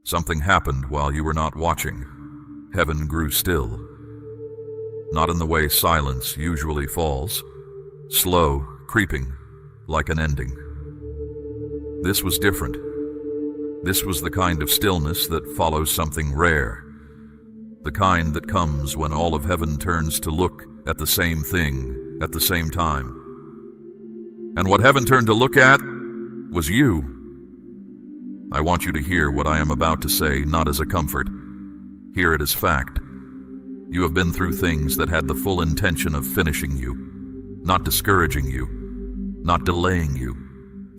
Something happened while you were not watching. Heaven grew still. Not in the way silence usually falls, slow, creeping, like an ending. This was different. This was the kind of stillness that follows something rare, the kind that comes when all of heaven turns to look at the same thing at the same time. And what heaven turned to look at was you. I want you to hear what I am about to say, not as a comfort. Hear it as fact. You have been through things that had the full intention of finishing you, not discouraging you, not delaying you,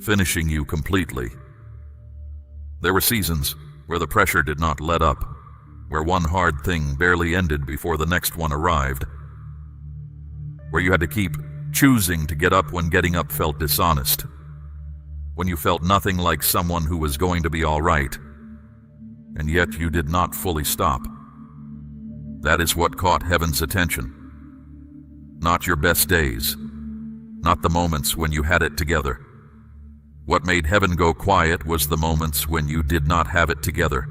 finishing you completely. There were seasons where the pressure did not let up, where one hard thing barely ended before the next one arrived, where you had to keep choosing to get up when getting up felt dishonest, when you felt nothing like someone who was going to be all right, and yet you did not fully stop. That is what caught heaven's attention. Not your best days, not the moments when you had it together. What made heaven go quiet was the moments when you did not have it together,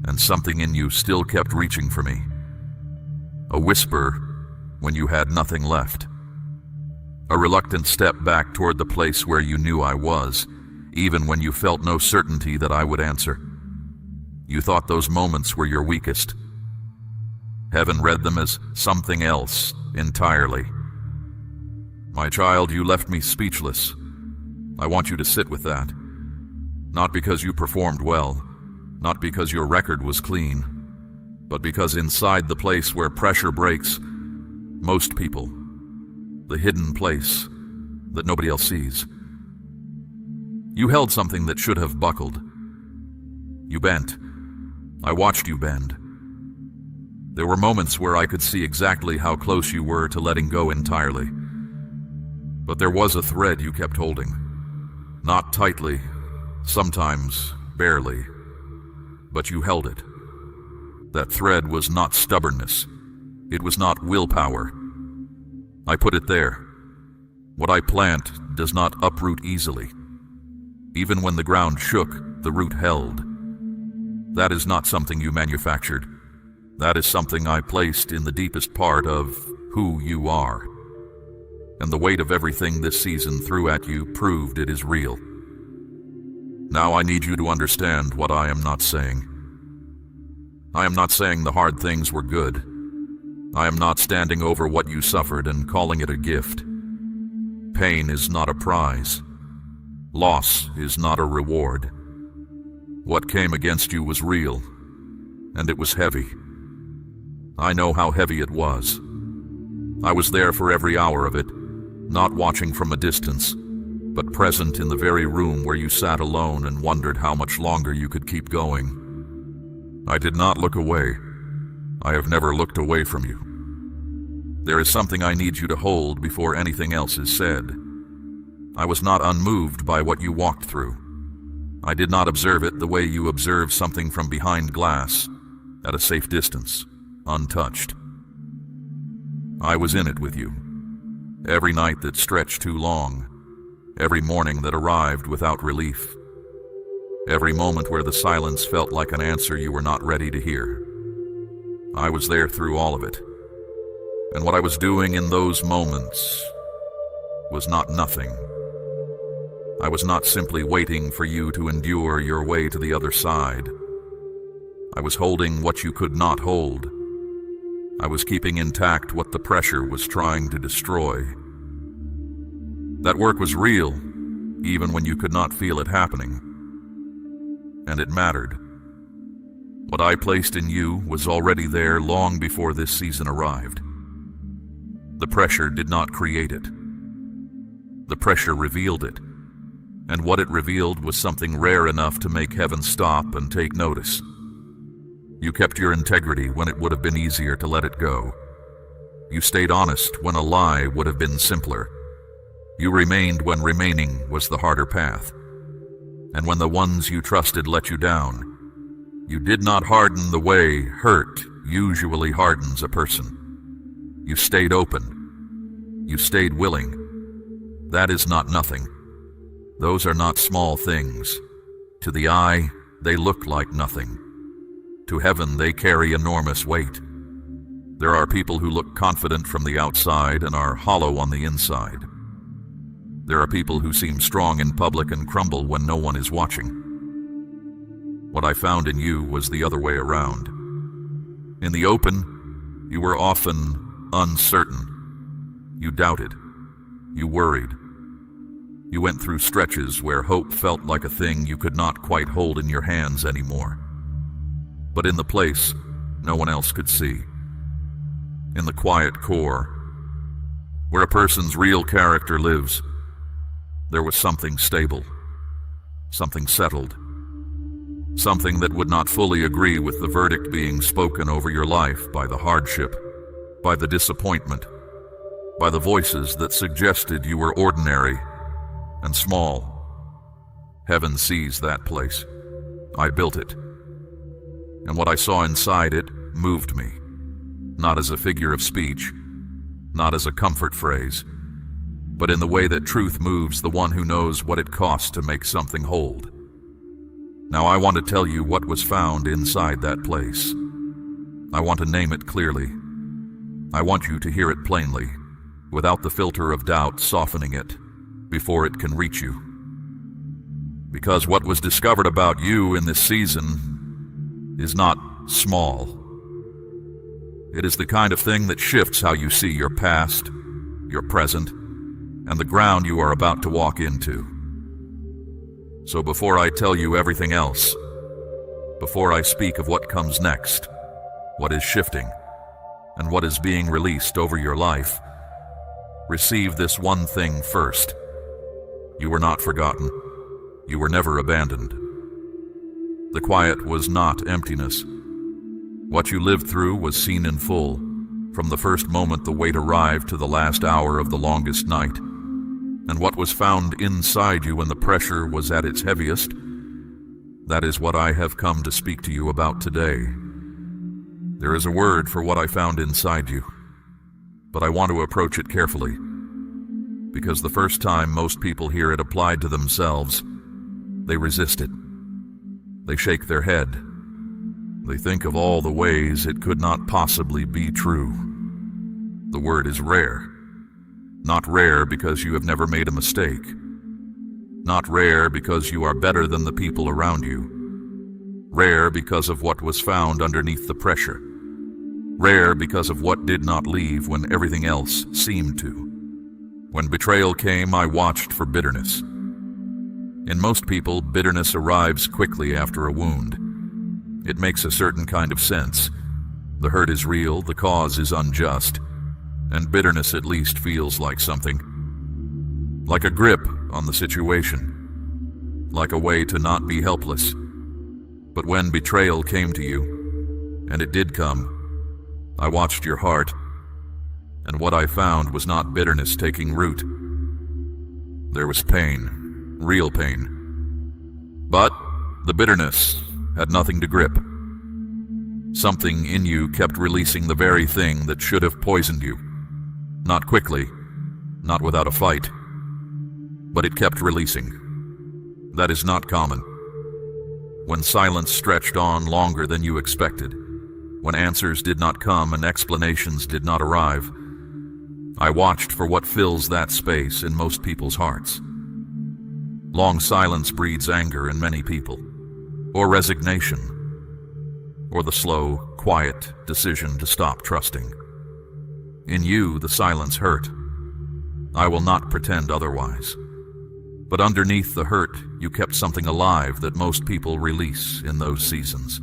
and something in you still kept reaching for me. A whisper when you had nothing left. A reluctant step back toward the place where you knew I was, even when you felt no certainty that I would answer. You thought those moments were your weakest. Heaven read them as something else entirely. My child, you left me speechless. I want you to sit with that. Not because you performed well, not because your record was clean, but because inside the place where pressure breaks, most people, the hidden place that nobody else sees. You held something that should have buckled. You bent. I watched you bend. There were moments where I could see exactly how close you were to letting go entirely. But there was a thread you kept holding. Not tightly, sometimes barely, but you held it. That thread was not stubbornness. It was not willpower. I put it there. What I plant does not uproot easily. Even when the ground shook, the root held. That is not something you manufactured. That is something I placed in the deepest part of who you are. And the weight of everything this season threw at you proved it is real. Now I need you to understand what I am not saying. I am not saying the hard things were good. I am not standing over what you suffered and calling it a gift. Pain is not a prize. Loss is not a reward. What came against you was real, and it was heavy. I know how heavy it was. I was there for every hour of it, not watching from a distance, but present in the very room where you sat alone and wondered how much longer you could keep going. I did not look away. I have never looked away from you. There is something I need you to hold before anything else is said. I was not unmoved by what you walked through. I did not observe it the way you observe something from behind glass, at a safe distance, untouched. I was in it with you. Every night that stretched too long, every morning that arrived without relief, every moment where the silence felt like an answer you were not ready to hear. I was there through all of it. And what I was doing in those moments was not nothing. I was not simply waiting for you to endure your way to the other side. I was holding what you could not hold. I was keeping intact what the pressure was trying to destroy. That work was real, even when you could not feel it happening. And it mattered. What I placed in you was already there long before this season arrived. The pressure did not create it. The pressure revealed it. And what it revealed was something rare enough to make heaven stop and take notice. You kept your integrity when it would have been easier to let it go. You stayed honest when a lie would have been simpler. You remained when remaining was the harder path. And when the ones you trusted let you down, you did not harden the way hurt usually hardens a person. You stayed open. You stayed willing. That is not nothing. Those are not small things. To the eye, they look like nothing. To heaven, they carry enormous weight. There are people who look confident from the outside and are hollow on the inside. There are people who seem strong in public and crumble when no one is watching. What I found in you was the other way around. In the open, you were often uncertain. You doubted. You worried. You went through stretches where hope felt like a thing you could not quite hold in your hands anymore. But in the place no one else could see, in the quiet core, where a person's real character lives, there was something stable, something settled, something that would not fully agree with the verdict being spoken over your life by the hardship, by the disappointment, by the voices that suggested you were ordinary and small. Heaven sees that place. I built it. And what I saw inside it moved me, not as a figure of speech, not as a comfort phrase, but in the way that truth moves the one who knows what it costs to make something hold. Now I want to tell you what was found inside that place. I want to name it clearly. I want you to hear it plainly, without the filter of doubt softening it, before it can reach you. Because what was discovered about you in this season is not small. It is the kind of thing that shifts how you see your past, your present, and the ground you are about to walk into. So before I tell you everything else, before I speak of what comes next, what is shifting, and what is being released over your life, receive this one thing first. You were not forgotten. You were never abandoned. The quiet was not emptiness. What you lived through was seen in full, from the first moment the weight arrived to the last hour of the longest night. And what was found inside you when the pressure was at its heaviest, that is what I have come to speak to you about today. There is a word for what I found inside you, but I want to approach it carefully, because the first time most people hear it applied to themselves, they resist it. They shake their head. They think of all the ways it could not possibly be true. The word is rare. Not rare because you have never made a mistake. Not rare because you are better than the people around you. Rare because of what was found underneath the pressure. Rare because of what did not leave when everything else seemed to. When betrayal came, I watched for bitterness. In most people, bitterness arrives quickly after a wound. It makes a certain kind of sense. The hurt is real, the cause is unjust, and bitterness at least feels like something. Like a grip on the situation. Like a way to not be helpless. But when betrayal came to you, and it did come, I watched your heart, and what I found was not bitterness taking root. There was pain, real pain. But the bitterness had nothing to grip. Something in you kept releasing the very thing that should have poisoned you. Not quickly, not without a fight, but it kept releasing. That is not common. When silence stretched on longer than you expected, when answers did not come and explanations did not arrive, I watched for what fills that space in most people's hearts. Long silence breeds anger in many people, or resignation, or the slow, quiet decision to stop trusting. In you, the silence hurt. I will not pretend otherwise. But underneath the hurt, you kept something alive that most people release in those seasons.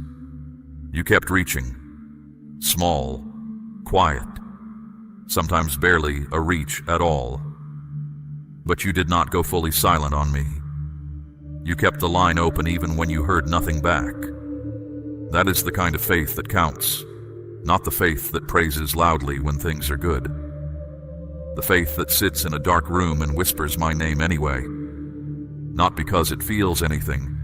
You kept reaching. Small, quiet, sometimes barely a reach at all. But you did not go fully silent on me. You kept the line open even when you heard nothing back. That is the kind of faith that counts, not the faith that praises loudly when things are good. The faith that sits in a dark room and whispers my name anyway, not because it feels anything,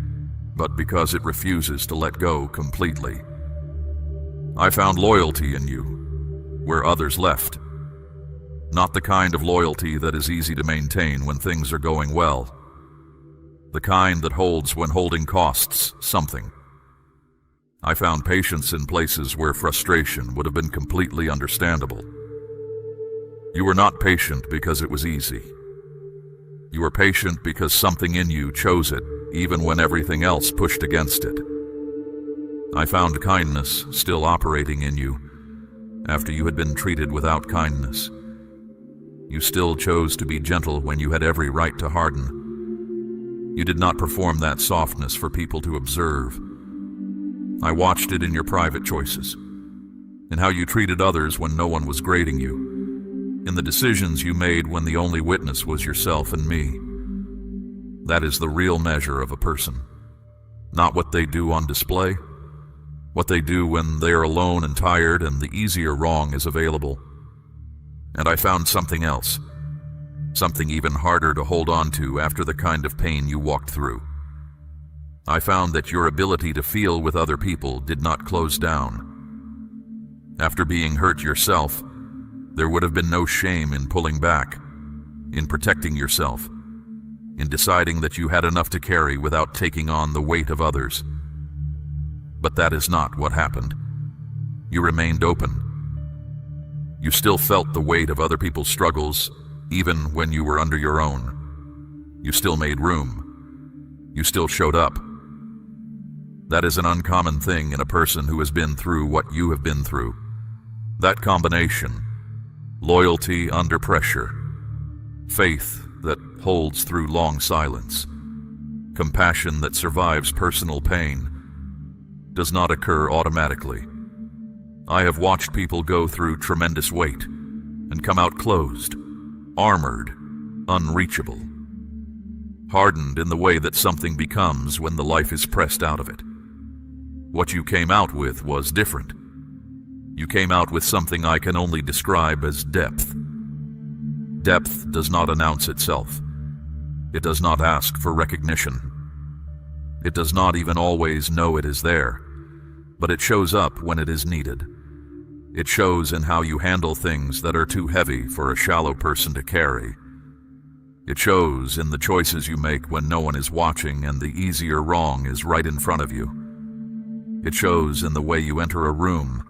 but because it refuses to let go completely. I found loyalty in you, where others left. Not the kind of loyalty that is easy to maintain when things are going well. The kind that holds when holding costs something. I found patience in places where frustration would have been completely understandable. You were not patient because it was easy. You were patient because something in you chose it, even when everything else pushed against it. I found kindness still operating in you after you had been treated without kindness. You still chose to be gentle when you had every right to harden. You did not perform that softness for people to observe. I watched it in your private choices, in how you treated others when no one was grading you, in the decisions you made when the only witness was yourself and me. That is the real measure of a person, not what they do on display, what they do when they are alone and tired and the easier wrong is available. And I found something else, something even harder to hold on to after the kind of pain you walked through. I found that your ability to feel with other people did not close down. After being hurt yourself, there would have been no shame in pulling back, in protecting yourself, in deciding that you had enough to carry without taking on the weight of others. But that is not what happened. You remained open. You still felt the weight of other people's struggles, even when you were under your own. You still made room. You still showed up. That is an uncommon thing in a person who has been through what you have been through. That combination, loyalty under pressure, faith that holds through long silence, compassion that survives personal pain, does not occur automatically. I have watched people go through tremendous weight and come out closed, armored, unreachable, hardened in the way that something becomes when the life is pressed out of it. What you came out with was different. You came out with something I can only describe as depth. Depth does not announce itself. It does not ask for recognition. It does not even always know it is there, but it shows up when it is needed. It shows in how you handle things that are too heavy for a shallow person to carry. It shows in the choices you make when no one is watching and the easier wrong is right in front of you. It shows in the way you enter a room,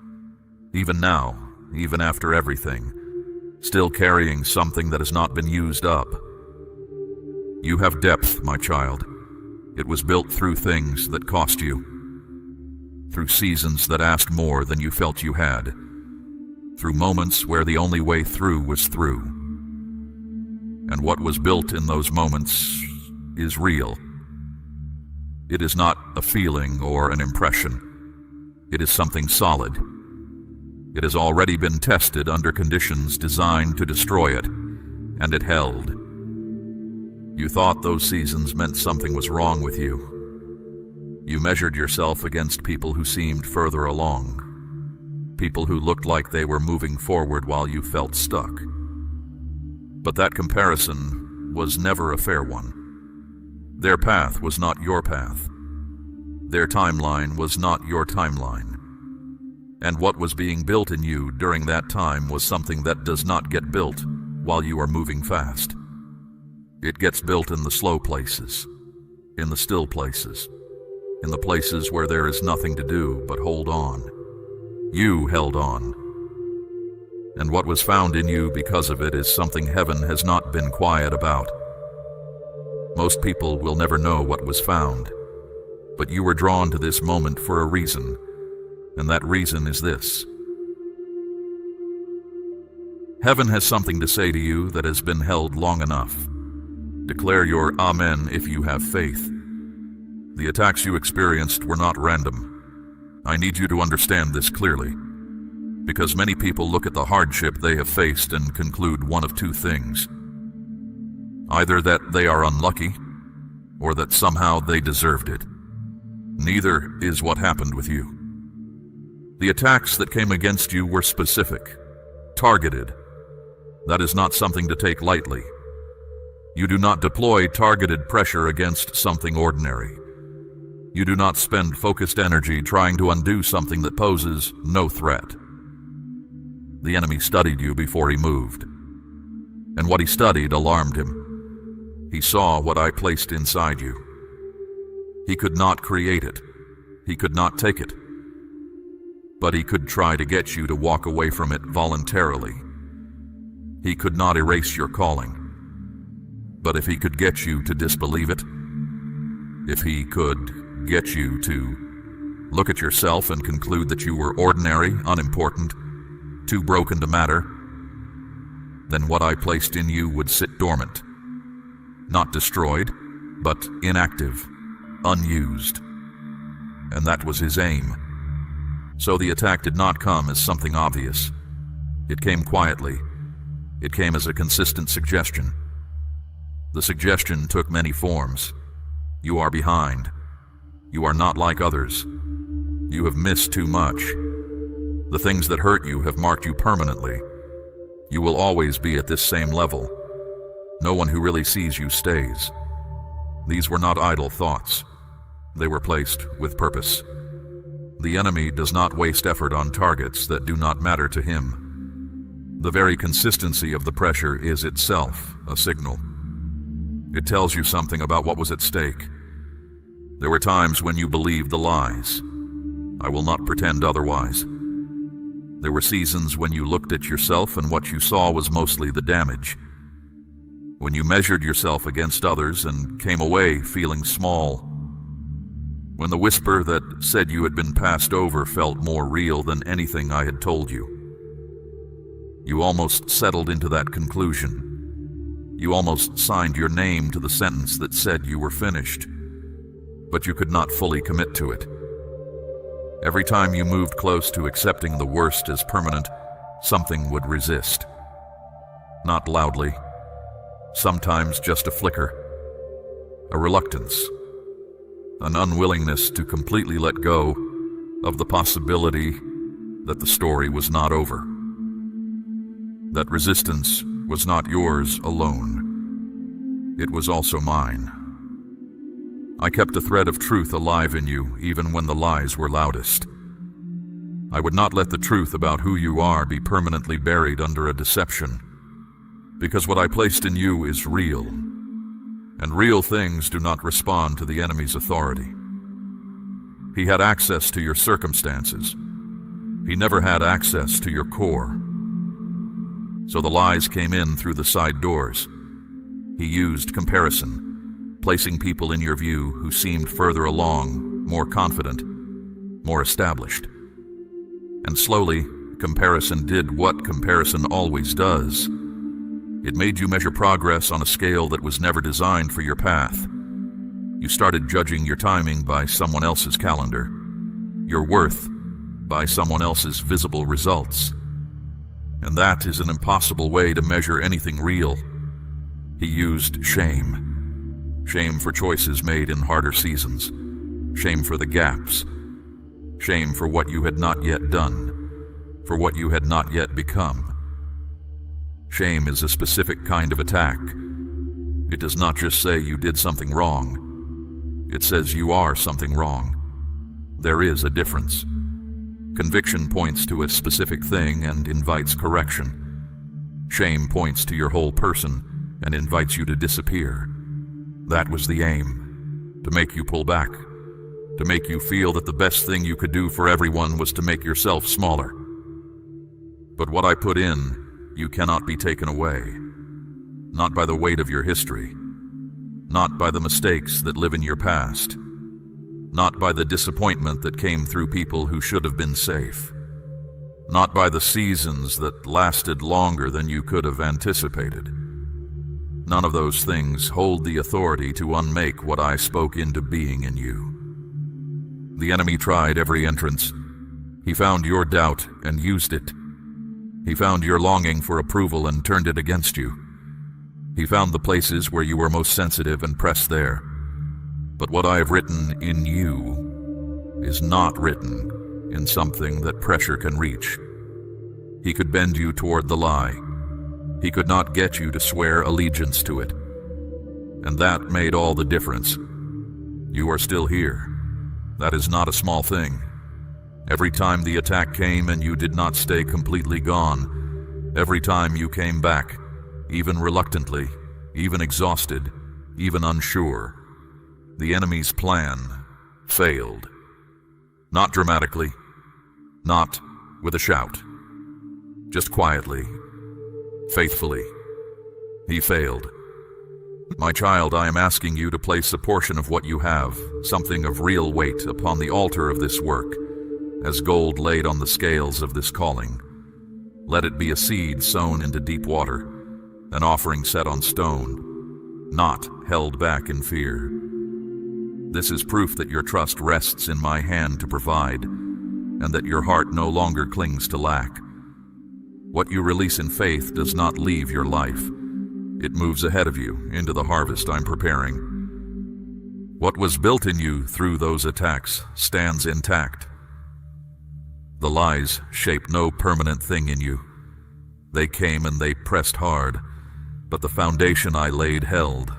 even now, even after everything, still carrying something that has not been used up. You have depth, my child. It was built through things that cost you, through seasons that asked more than you felt you had, through moments where the only way through was through. And what was built in those moments is real. It is not a feeling or an impression. It is something solid. It has already been tested under conditions designed to destroy it, and it held. You thought those seasons meant something was wrong with you. You measured yourself against people who seemed further along, people who looked like they were moving forward while you felt stuck. But that comparison was never a fair one. Their path was not your path. Their timeline was not your timeline. And what was being built in you during that time was something that does not get built while you are moving fast. It gets built in the slow places, in the still places, in the places where there is nothing to do but hold on. You held on. And what was found in you because of it is something heaven has not been quiet about. Most people will never know what was found, but you were drawn to this moment for a reason, and that reason is this. Heaven has something to say to you that has been held long enough. Declare your Amen if you have faith. The attacks you experienced were not random. I need you to understand this clearly, because many people look at the hardship they have faced and conclude one of two things. Either that they are unlucky, or that somehow they deserved it. Neither is what happened with you. The attacks that came against you were specific, targeted. That is not something to take lightly. You do not deploy targeted pressure against something ordinary. You do not spend focused energy trying to undo something that poses no threat. The enemy studied you before he moved, and what he studied alarmed him. He saw what I placed inside you. He could not create it. He could not take it. but he could try to get you to walk away from it voluntarily. He could not erase your calling, but if he could get you to disbelieve it, if he could get you to look at yourself and conclude that you were ordinary, unimportant, too broken to matter, then what I placed in you would sit dormant, not destroyed, but inactive, unused. And that was his aim. So the attack did not come as something obvious. It came quietly. It came as a consistent suggestion. The suggestion took many forms. You are behind. You are not like others. You have missed too much. The things that hurt you have marked you permanently. You will always be at this same level. No one who really sees you stays. These were not idle thoughts. They were placed with purpose. The enemy does not waste effort on targets that do not matter to him. The very consistency of the pressure is itself a signal. It tells you something about what was at stake. There were times when you believed the lies. I will not pretend otherwise. There were seasons when you looked at yourself and what you saw was mostly the damage. When you measured yourself against others and came away feeling small. When the whisper that said you had been passed over felt more real than anything I had told you. You almost settled into that conclusion. You almost signed your name to the sentence that said you were finished, but you could not fully commit to it. Every time you moved close to accepting the worst as permanent, something would resist. Not loudly, sometimes just a flicker, a reluctance, an unwillingness to completely let go of the possibility that the story was not over. That resistance was not yours alone. It was also mine. I kept a thread of truth alive in you even when the lies were loudest. I would not let the truth about who you are be permanently buried under a deception, because what I placed in you is real. And real things do not respond to the enemy's authority. He had access to your circumstances. He never had access to your core. So the lies came in through the side doors. He used comparison, placing people in your view who seemed further along, more confident, more established. And slowly, comparison did what comparison always does. It made you measure progress on a scale that was never designed for your path. You started judging your timing by someone else's calendar, your worth by someone else's visible results. And that is an impossible way to measure anything real. He used shame. Shame for choices made in harder seasons. Shame for the gaps. Shame for what you had not yet done, for what you had not yet become. Shame is a specific kind of attack. It does not just say you did something wrong. It says you are something wrong. There is a difference. Conviction points to a specific thing and invites correction. Shame points to your whole person and invites you to disappear. That was the aim, to make you pull back, to make you feel that the best thing you could do for everyone was to make yourself smaller. But what I put in, you cannot be taken away. Not by the weight of your history. Not by the mistakes that live in your past. Not by the disappointment that came through people who should have been safe. Not by the seasons that lasted longer than you could have anticipated. None of those things hold the authority to unmake what I spoke into being in you. The enemy tried every entrance. He found your doubt and used it. He found your longing for approval and turned it against you. He found the places where you were most sensitive and pressed there. But what I have written in you is not written in something that pressure can reach. He could bend you toward the lie. He could not get you to swear allegiance to it. And that made all the difference. You are still here. That is not a small thing. Every time the attack came and you did not stay completely gone, every time you came back, even reluctantly, even exhausted, even unsure, the enemy's plan failed. Not dramatically, Not with a shout. Just quietly, faithfully. He failed. My child, I am asking you to place a portion of what you have, something of real weight, upon the altar of this work, as gold laid on the scales of this calling. Let it be a seed sown into deep water, an offering set on stone, not held back in fear. This is proof that your trust rests in my hand to provide, and that your heart no longer clings to lack. What you release in faith does not leave your life. It moves ahead of you into the harvest I'm preparing. What was built in you through those attacks stands intact. The lies shape no permanent thing in you. They came and they pressed hard, but the foundation I laid held.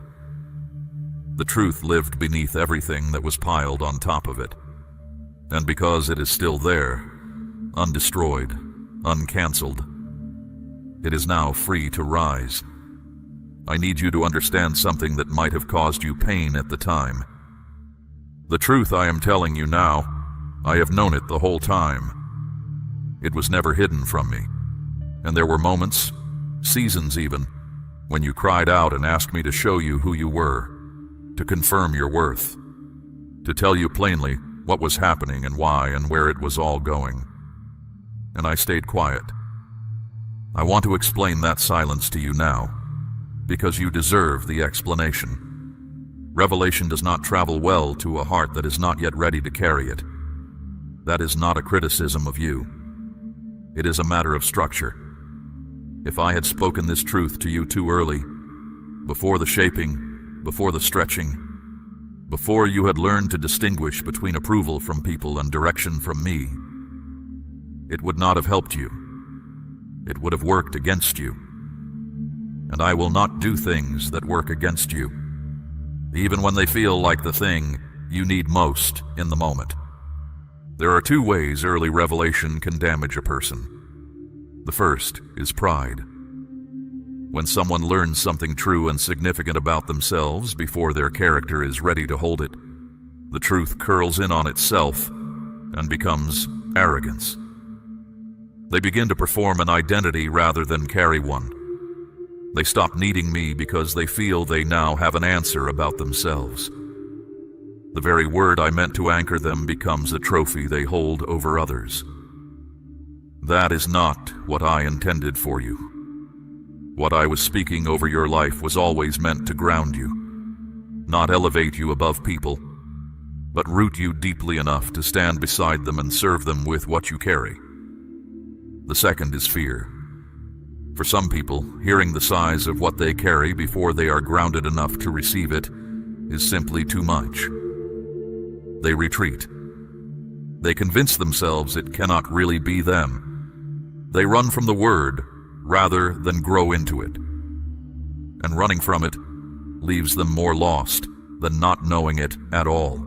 The truth lived beneath everything that was piled on top of it. And because it is still there, undestroyed, uncancelled, it is now free to rise. I need you to understand something that might have caused you pain at the time. The truth I am telling you now, I have known it the whole time. It was never hidden from me. And there were moments, seasons even, when you cried out and asked me to show you who you were, to confirm your worth, to tell you plainly what was happening and why and where it was all going. And I stayed quiet. I want to explain that silence to you now, because you deserve the explanation. Revelation does not travel well to a heart that is not yet ready to carry it. That is not a criticism of you. It is a matter of structure. If I had spoken this truth to you too early, before the shaping, before the stretching, before you had learned to distinguish between approval from people and direction from me, it would not have helped you. It would have worked against you. And I will not do things that work against you, even when they feel like the thing you need most in the moment. There are two ways early revelation can damage a person. The first is pride. When someone learns something true and significant about themselves before their character is ready to hold it, the truth curls in on itself and becomes arrogance. They begin to perform an identity rather than carry one. They stop needing me because they feel they now have an answer about themselves. The very word I meant to anchor them becomes a trophy they hold over others. That is not what I intended for you. What I was speaking over your life was always meant to ground you, not elevate you above people, but root you deeply enough to stand beside them and serve them with what you carry. The second is fear. For some people, hearing the size of what they carry before they are grounded enough to receive it is simply too much. They retreat. They convince themselves it cannot really be them. They run from the word rather than grow into it. And running from it leaves them more lost than not knowing it at all.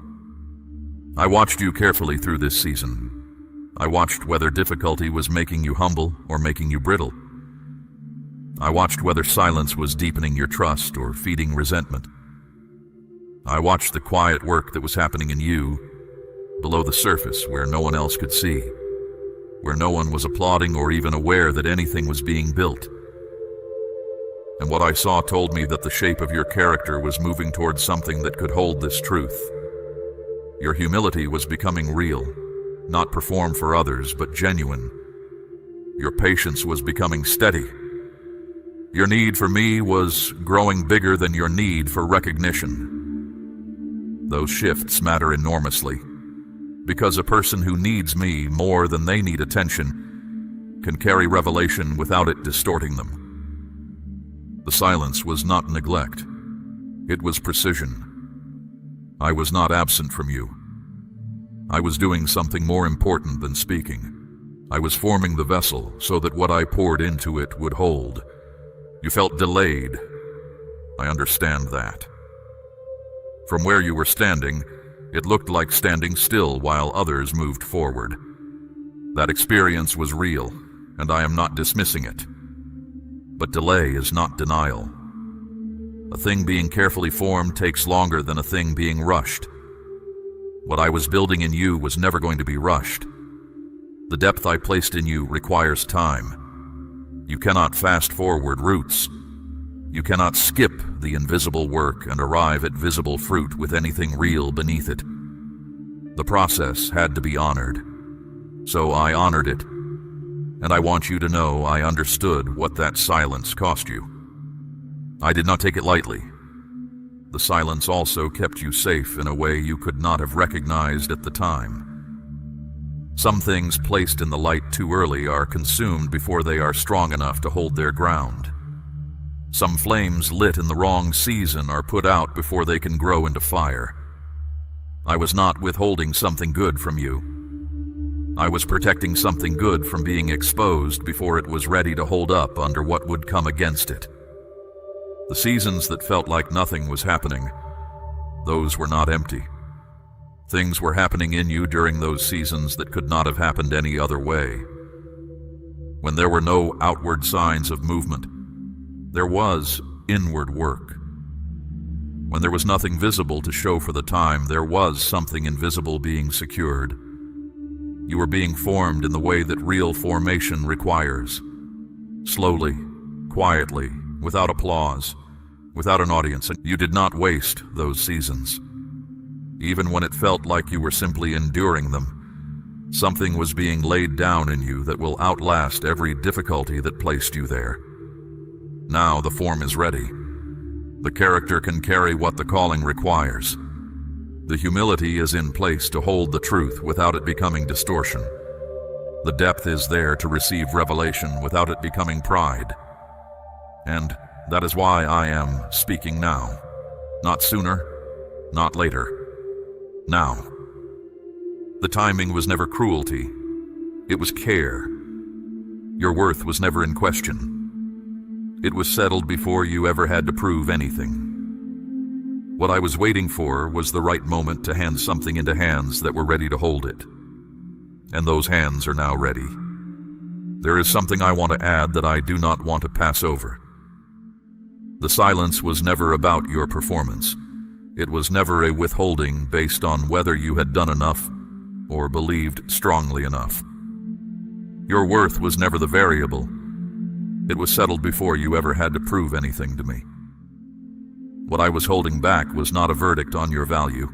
I watched you carefully through this season. I watched whether difficulty was making you humble or making you brittle. I watched whether silence was deepening your trust or feeding resentment. I watched the quiet work that was happening in you below the surface where no one else could see, where no one was applauding or even aware that anything was being built. And what I saw told me that the shape of your character was moving towards something that could hold this truth. Your humility was becoming real, not performed for others, but genuine. Your patience was becoming steady. Your need for me was growing bigger than your need for recognition. Those shifts matter enormously, because a person who needs me more than they need attention can carry revelation without it distorting them. The silence was not neglect. It was precision. I was not absent from you. I was doing something more important than speaking. I was forming the vessel so that what I poured into it would hold. You felt delayed. I understand that. From where you were standing, it looked like standing still while others moved forward. That experience was real, and I am not dismissing it. But delay is not denial. A thing being carefully formed takes longer than a thing being rushed. What I was building in you was never going to be rushed. The depth I placed in you requires time. You cannot fast-forward roots. You cannot skip the invisible work and arrive at visible fruit with anything real beneath it. The process had to be honored. So I honored it. And I want you to know I understood what that silence cost you. I did not take it lightly. The silence also kept you safe in a way you could not have recognized at the time. Some things placed in the light too early are consumed before they are strong enough to hold their ground. Some flames lit in the wrong season are put out before they can grow into fire. I was not withholding something good from you. I was protecting something good from being exposed before it was ready to hold up under what would come against it. The seasons that felt like nothing was happening, those were not empty. Things were happening in you during those seasons that could not have happened any other way. When there were no outward signs of movement, there was inward work. When there was nothing visible to show for the time, there was something invisible being secured. You were being formed in the way that real formation requires. Slowly, quietly, without applause, without an audience, and you did not waste those seasons. Even when it felt like you were simply enduring them, something was being laid down in you that will outlast every difficulty that placed you there. Now the form is ready. The character can carry what the calling requires. The humility is in place to hold the truth without it becoming distortion. The depth is there to receive revelation without it becoming pride. And that is why I am speaking now. Not sooner, not later. Now. The timing was never cruelty. It was care. Your worth was never in question. It was settled before you ever had to prove anything. What I was waiting for was the right moment to hand something into hands that were ready to hold it. And those hands are now ready. There is something I want to add that I do not want to pass over. The silence was never about your performance. It was never a withholding based on whether you had done enough or believed strongly enough. Your worth was never the variable. It was settled before you ever had to prove anything to me. What I was holding back was not a verdict on your value.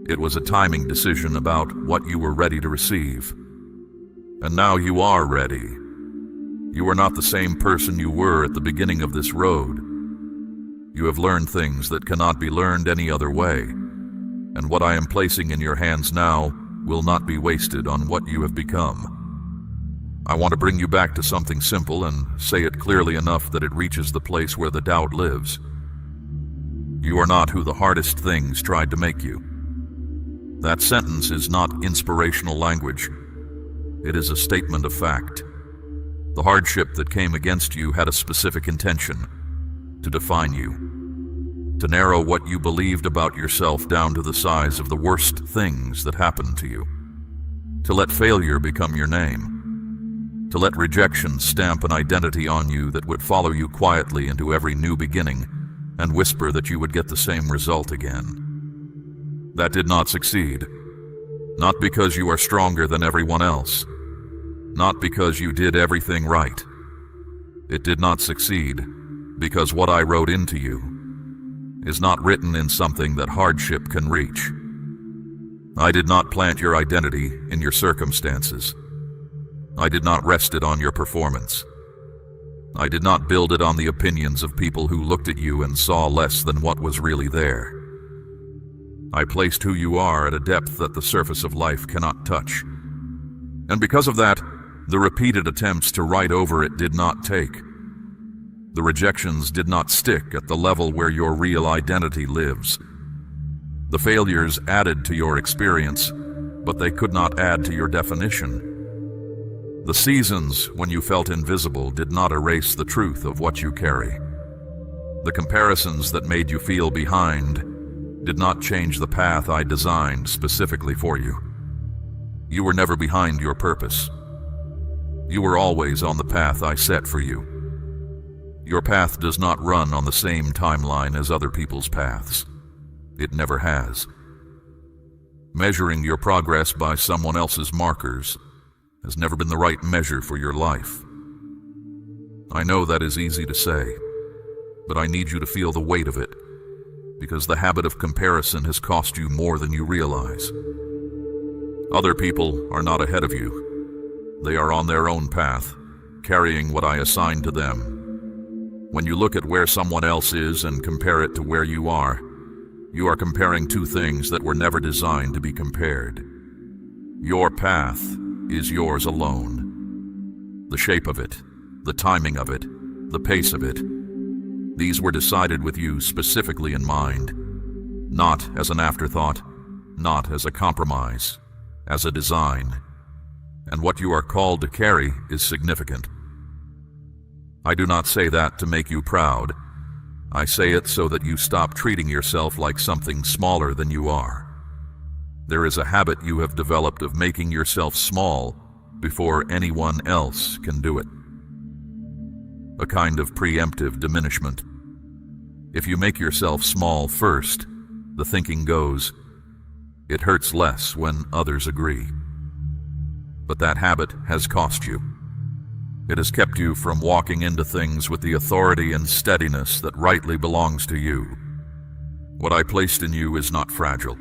It was a timing decision about what you were ready to receive. And now you are ready. You are not the same person you were at the beginning of this road. You have learned things that cannot be learned any other way. And what I am placing in your hands now will not be wasted on what you have become. I want to bring you back to something simple and say it clearly enough that it reaches the place where the doubt lives. You are not who the hardest things tried to make you. That sentence is not inspirational language. It is a statement of fact. The hardship that came against you had a specific intention: to define you, to narrow what you believed about yourself down to the size of the worst things that happened to you, to let failure become your name, to let rejection stamp an identity on you that would follow you quietly into every new beginning and whisper that you would get the same result again. That did not succeed, not because you are stronger than everyone else, not because you did everything right. It did not succeed because what I wrote into you is not written in something that hardship can reach. I did not plant your identity in your circumstances. I did not rest it on your performance. I did not build it on the opinions of people who looked at you and saw less than what was really there. I placed who you are at a depth that the surface of life cannot touch. And because of that, the repeated attempts to write over it did not take. The rejections did not stick at the level where your real identity lives. The failures added to your experience, but they could not add to your definition. The seasons when you felt invisible did not erase the truth of what you carry. The comparisons that made you feel behind did not change the path I designed specifically for you. You were never behind your purpose. You were always on the path I set for you. Your path does not run on the same timeline as other people's paths. It never has. Measuring your progress by someone else's markers has never been the right measure for your life. I know that is easy to say, but I need you to feel the weight of it, because the habit of comparison has cost you more than you realize. Other people are not ahead of you. They are on their own path, carrying what I assigned to them. When you look at where someone else is and compare it to where you are comparing two things that were never designed to be compared. Your path is yours alone. The shape of it, the timing of it, the pace of it, these were decided with you specifically in mind, not as an afterthought, not as a compromise, as a design. And what you are called to carry is significant. I do not say that to make you proud. I say it so that you stop treating yourself like something smaller than you are. There is a habit you have developed of making yourself small before anyone else can do it. A kind of preemptive diminishment. If you make yourself small first, the thinking goes, it hurts less when others agree. But that habit has cost you. It has kept you from walking into things with the authority and steadiness that rightly belongs to you. What I placed in you is not fragile.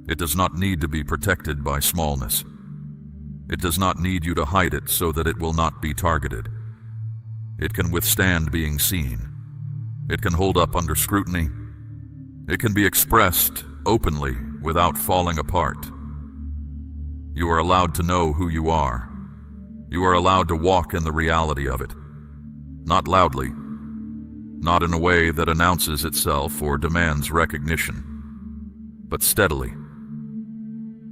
It does not need to be protected by smallness. It does not need you to hide it so that it will not be targeted. It can withstand being seen. It can hold up under scrutiny. It can be expressed openly without falling apart. You are allowed to know who you are. You are allowed to walk in the reality of it. Not loudly, not in a way that announces itself or demands recognition, but steadily,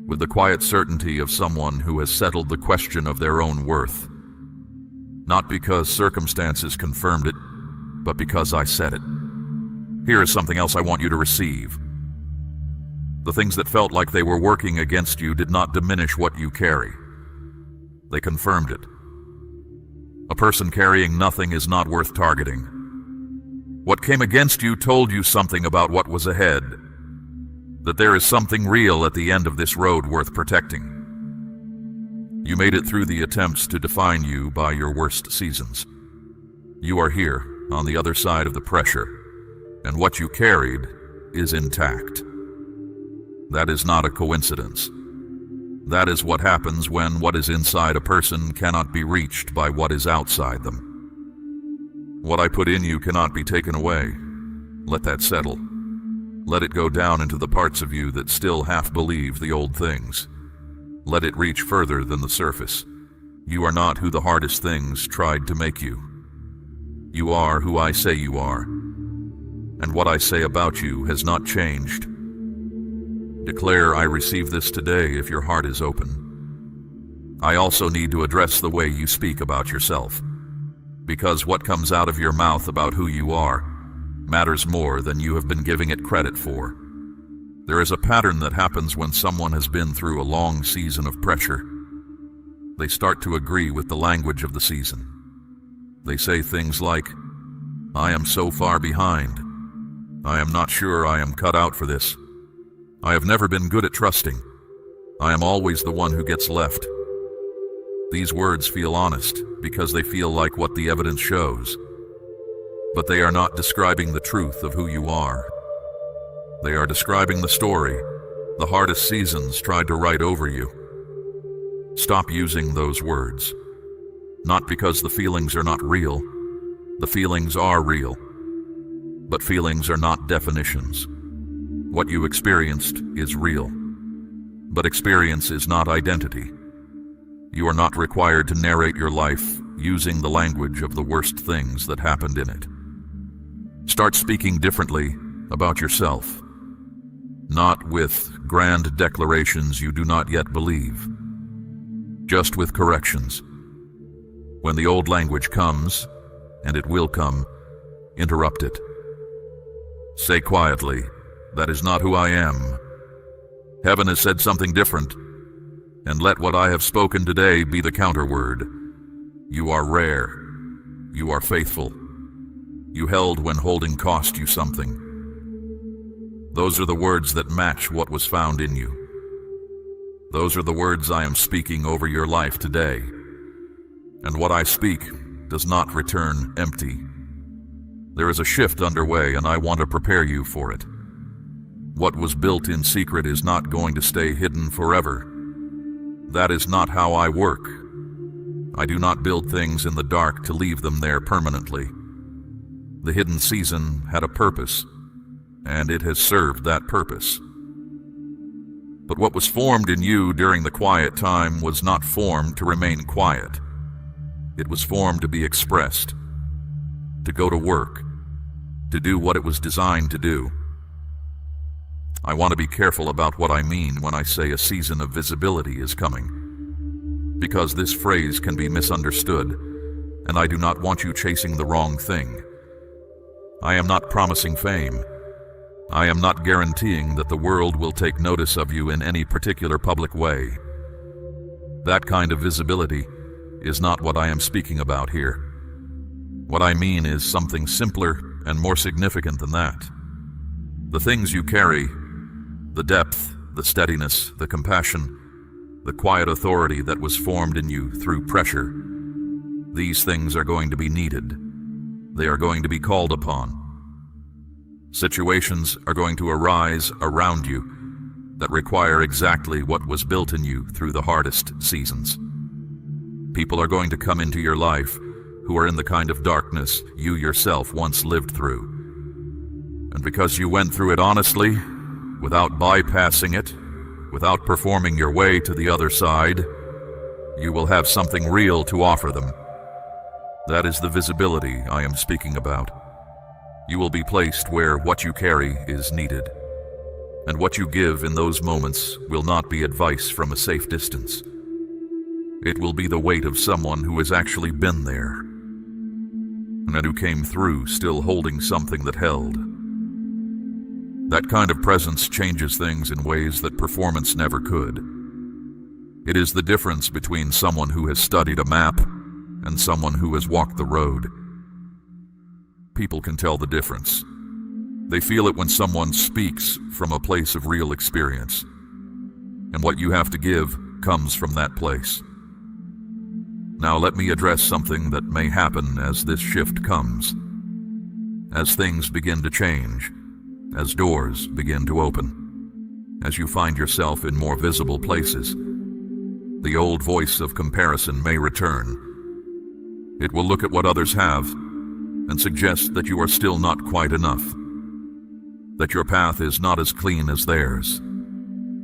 with the quiet certainty of someone who has settled the question of their own worth. Not because circumstances confirmed it, but because I said it. Here is something else I want you to receive. The things that felt like they were working against you did not diminish what you carry. They confirmed it. A person carrying nothing is not worth targeting. What came against you told you something about what was ahead, that there is something real at the end of this road worth protecting. You made it through the attempts to define you by your worst seasons. You are here, on the other side of the pressure, and what you carried is intact. That is not a coincidence. That is what happens when what is inside a person cannot be reached by what is outside them. What I put in you cannot be taken away. Let that settle. Let it go down into the parts of you that still half believe the old things. Let it reach further than the surface. You are not who the hardest things tried to make you. You are who I say you are. And what I say about you has not changed. Declare, I receive this today if your heart is open. I also need to address the way you speak about yourself, because what comes out of your mouth about who you are matters more than you have been giving it credit for. There is a pattern that happens when someone has been through a long season of pressure. They start to agree with the language of the season. They say things like, I am so far behind. I am not sure I am cut out for this. I have never been good at trusting. I am always the one who gets left. These words feel honest because they feel like what the evidence shows. But they are not describing the truth of who you are. They are describing the story the hardest seasons tried to write over you. Stop using those words. Not because the feelings are not real. The feelings are real. But feelings are not definitions. What you experienced is real. But experience is not identity. You are not required to narrate your life using the language of the worst things that happened in it. Start speaking differently about yourself. Not with grand declarations you do not yet believe. Just with corrections. When the old language comes, and it will come, interrupt it. Say quietly, that is not who I am. Heaven has said something different, and let what I have spoken today be the counterword. You are rare. You are faithful. You held when holding cost you something. Those are the words that match what was found in you. Those are the words I am speaking over your life today. And what I speak does not return empty. There is a shift underway, and I want to prepare you for it. What was built in secret is not going to stay hidden forever. That is not how I work. I do not build things in the dark to leave them there permanently. The hidden season had a purpose, and it has served that purpose. But what was formed in you during the quiet time was not formed to remain quiet. It was formed to be expressed, to go to work, to do what it was designed to do. I want to be careful about what I mean when I say a season of visibility is coming, because this phrase can be misunderstood, and I do not want you chasing the wrong thing. I am not promising fame. I am not guaranteeing that the world will take notice of you in any particular public way. That kind of visibility is not what I am speaking about here. What I mean is something simpler and more significant than that. The things you carry, the depth, the steadiness, the compassion, the quiet authority that was formed in you through pressure, these things are going to be needed. They are going to be called upon. Situations are going to arise around you that require exactly what was built in you through the hardest seasons. People are going to come into your life who are in the kind of darkness you yourself once lived through. And because you went through it honestly, without bypassing it, without performing your way to the other side, you will have something real to offer them. That is the visibility I am speaking about. You will be placed where what you carry is needed, and what you give in those moments will not be advice from a safe distance. It will be the weight of someone who has actually been there, and who came through still holding something that held. That kind of presence changes things in ways that performance never could. It is the difference between someone who has studied a map and someone who has walked the road. People can tell the difference. They feel it when someone speaks from a place of real experience, and what you have to give comes from that place. Now let me address something that may happen as this shift comes. As things begin to change, as doors begin to open, as you find yourself in more visible places, the old voice of comparison may return. It will look at what others have and suggest that you are still not quite enough, that your path is not as clean as theirs,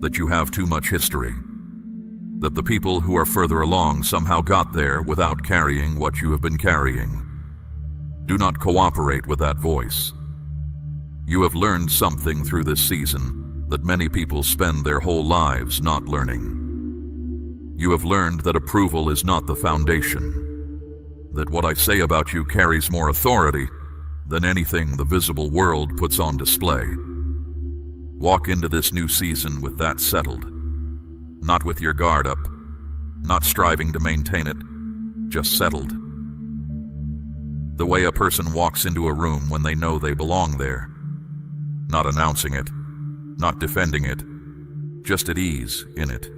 that you have too much history, that the people who are further along somehow got there without carrying what you have been carrying. Do not cooperate with that voice. You have learned something through this season that many people spend their whole lives not learning. You have learned that approval is not the foundation, that what I say about you carries more authority than anything the visible world puts on display. Walk into this new season with that settled, not with your guard up, not striving to maintain it, just settled. The way a person walks into a room when they know they belong there, not announcing it, not defending it, just at ease in it.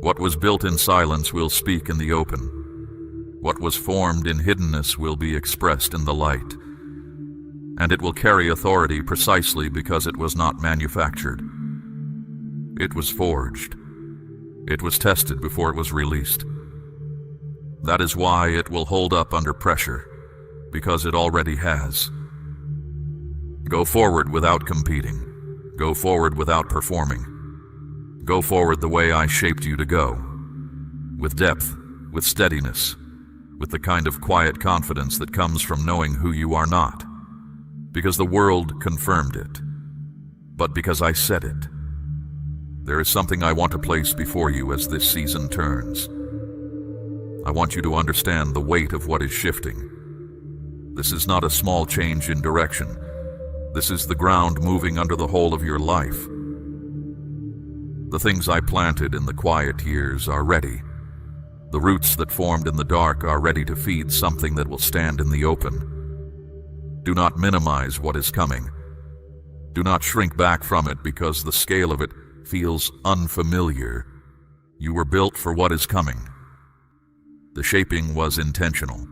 What was built in silence will speak in the open. What was formed in hiddenness will be expressed in the light, and it will carry authority precisely because it was not manufactured. It was forged. It was tested before it was released. That is why it will hold up under pressure, because it already has. Go forward without competing. Go forward without performing. Go forward the way I shaped you to go, with depth, with steadiness, with the kind of quiet confidence that comes from knowing who you are not, because the world confirmed it, but because I said it. There is something I want to place before you as this season turns. I want you to understand the weight of what is shifting. This is not a small change in direction. This is the ground moving under the whole of your life. The things I planted in the quiet years are ready. The roots that formed in the dark are ready to feed something that will stand in the open. Do not minimize what is coming. Do not shrink back from it because the scale of it feels unfamiliar. You were built for what is coming. The shaping was intentional.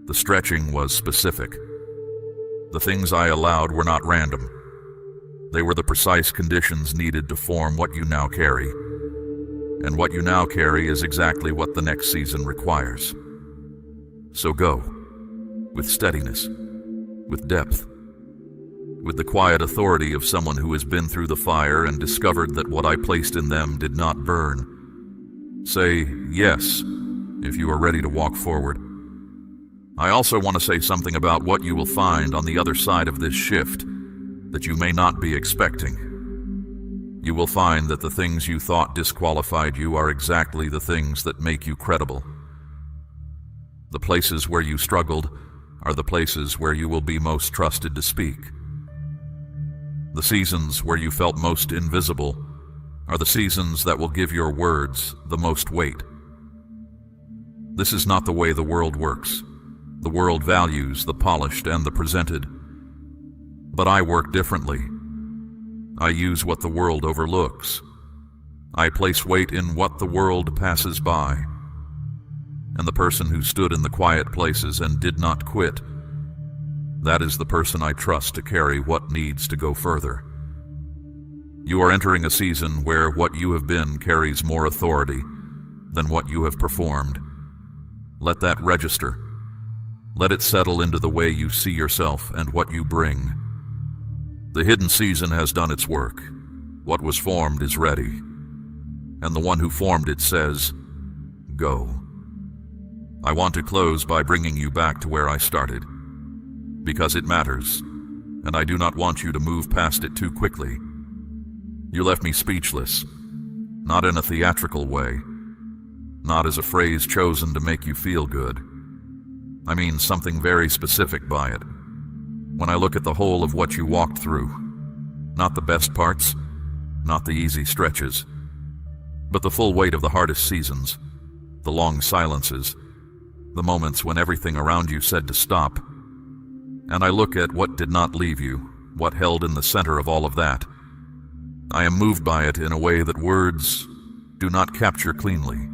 The stretching was specific. The things I allowed were not random. They were the precise conditions needed to form what you now carry. And what you now carry is exactly what the next season requires. So go, with steadiness, with depth, with the quiet authority of someone who has been through the fire and discovered that what I placed in them did not burn. Say yes, if you are ready to walk forward. I also want to say something about what you will find on the other side of this shift that you may not be expecting. You will find that the things you thought disqualified you are exactly the things that make you credible. The places where you struggled are the places where you will be most trusted to speak. The seasons where you felt most invisible are the seasons that will give your words the most weight. This is not the way the world works. The world values the polished and the presented. But I work differently. I use what the world overlooks. I place weight in what the world passes by. And the person who stood in the quiet places and did not quit, that is the person I trust to carry what needs to go further. You are entering a season where what you have been carries more authority than what you have performed. Let that register. Let it settle into the way you see yourself and what you bring. The hidden season has done its work. What was formed is ready. And the one who formed it says, go. I want to close by bringing you back to where I started, because it matters, and I do not want you to move past it too quickly. You left me speechless, not in a theatrical way, not as a phrase chosen to make you feel good. I mean something very specific by it. When I look at the whole of what you walked through, not the best parts, not the easy stretches, but the full weight of the hardest seasons, the long silences, the moments when everything around you said to stop. And I look at what did not leave you, what held in the center of all of that. I am moved by it in a way that words do not capture cleanly.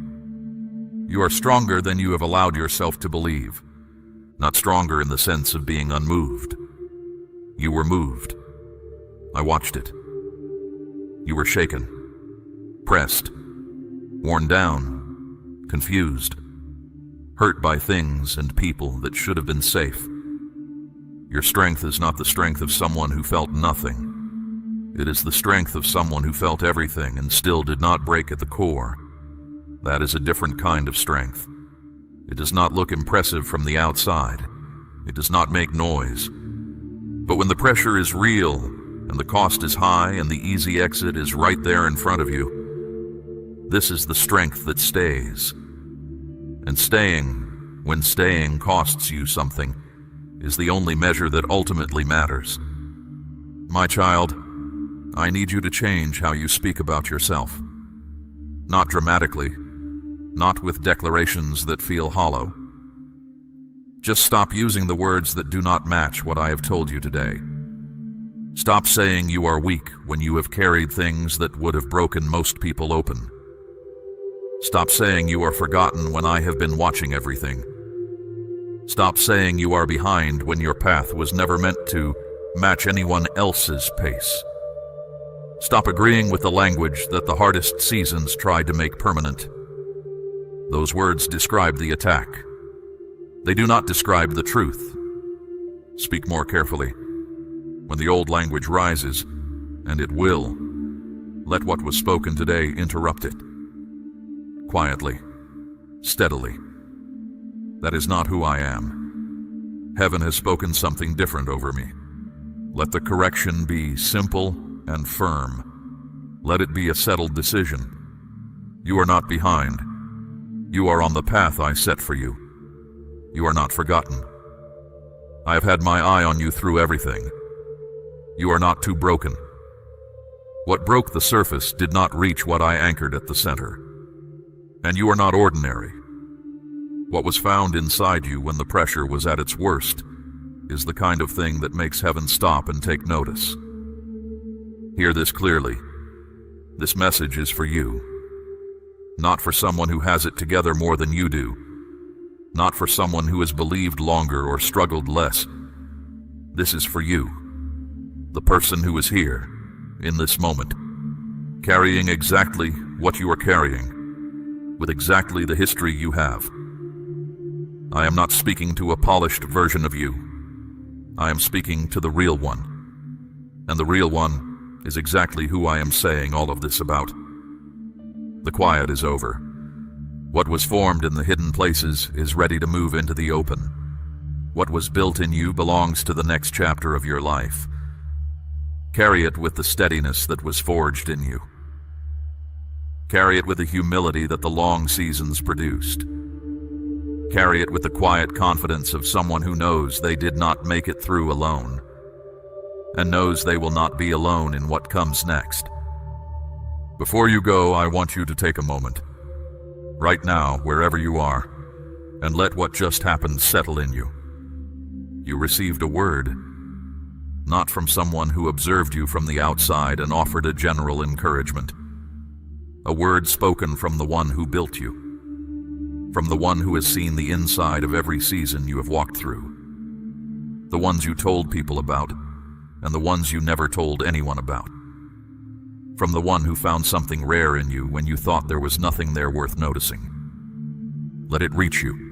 You are stronger than you have allowed yourself to believe, not stronger in the sense of being unmoved. You were moved. I watched it. You were shaken, pressed, worn down, confused, hurt by things and people that should have been safe. Your strength is not the strength of someone who felt nothing. It is the strength of someone who felt everything and still did not break at the core. That is a different kind of strength. It does not look impressive from the outside. It does not make noise. But when the pressure is real, and the cost is high, and the easy exit is right there in front of you, this is the strength that stays. And staying, when staying costs you something, is the only measure that ultimately matters. My child, I need you to change how you speak about yourself. Not dramatically, not with declarations that feel hollow. Just stop using the words that do not match what I have told you today. Stop saying you are weak when you have carried things that would have broken most people open. Stop saying you are forgotten when I have been watching everything. Stop saying you are behind when your path was never meant to match anyone else's pace. Stop agreeing with the language that the hardest seasons tried to make permanent. Those words describe the attack. They do not describe the truth. Speak more carefully. When the old language rises, and it will, let what was spoken today interrupt it. Quietly, steadily. That is not who I am. Heaven has spoken something different over me. Let the correction be simple and firm. Let it be a settled decision. You are not behind. You are on the path I set for you. You are not forgotten. I have had my eye on you through everything. You are not too broken. What broke the surface did not reach what I anchored at the center. And you are not ordinary. What was found inside you when the pressure was at its worst is the kind of thing that makes heaven stop and take notice. Hear this clearly. This message is for you. Not for someone who has it together more than you do. Not for someone who has believed longer or struggled less. This is for you, the person who is here, in this moment, carrying exactly what you are carrying, with exactly the history you have. I am not speaking to a polished version of you. I am speaking to the real one. And the real one is exactly who I am saying all of this about. The quiet is over. What was formed in the hidden places is ready to move into the open. What was built in you belongs to the next chapter of your life. Carry it with the steadiness that was forged in you. Carry it with the humility that the long seasons produced. Carry it with the quiet confidence of someone who knows they did not make it through alone, and knows they will not be alone in what comes next. Before you go, I want you to take a moment, right now, wherever you are, and let what just happened settle in you. You received a word, not from someone who observed you from the outside and offered a general encouragement. A word spoken from the one who built you, from the one who has seen the inside of every season you have walked through, the ones you told people about, and the ones you never told anyone about, from the one who found something rare in you when you thought there was nothing there worth noticing. Let it reach you.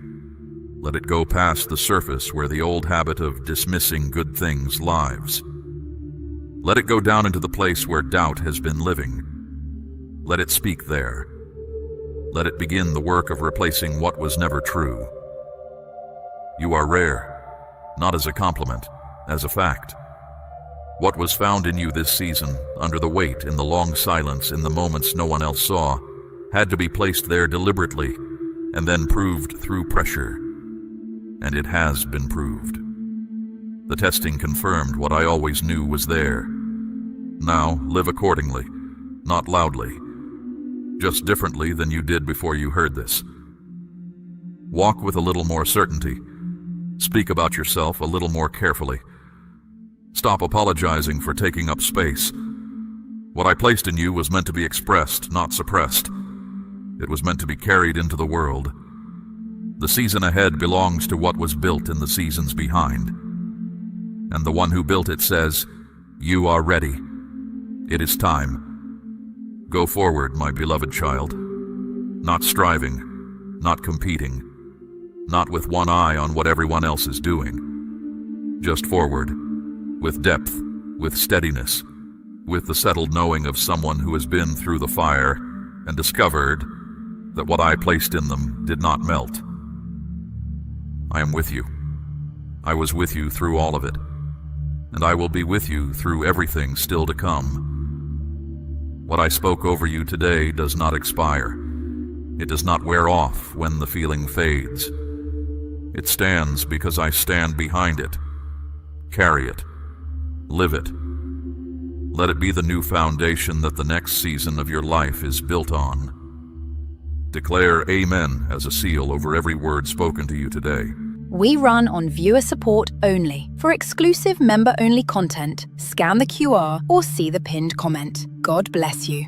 Let it go past the surface where the old habit of dismissing good things lives. Let it go down into the place where doubt has been living. Let it speak there. Let it begin the work of replacing what was never true. You are rare, not as a compliment, as a fact. What was found in you this season, under the weight, in the long silence, in the moments no one else saw, had to be placed there deliberately, and then proved through pressure. And it has been proved. The testing confirmed what I always knew was there. Now, live accordingly, not loudly, just differently than you did before you heard this. Walk with a little more certainty. Speak about yourself a little more carefully. Stop apologizing for taking up space. What I placed in you was meant to be expressed, not suppressed. It was meant to be carried into the world. The season ahead belongs to what was built in the seasons behind. And the one who built it says, "You are ready. It is time. Go forward, my beloved child. Not striving, not competing, not with one eye on what everyone else is doing. Just forward, with depth, with steadiness, with the settled knowing of someone who has been through the fire and discovered that what I placed in them did not melt. I am with you. I was with you through all of it, and I will be with you through everything still to come. What I spoke over you today does not expire. It does not wear off when the feeling fades. It stands because I stand behind it. Carry it. Live it. Let it be the new foundation that the next season of your life is built on. Declare Amen as a seal over every word spoken to you today. We run on viewer support only. For exclusive member-only content, scan the QR or see the pinned comment. God bless you.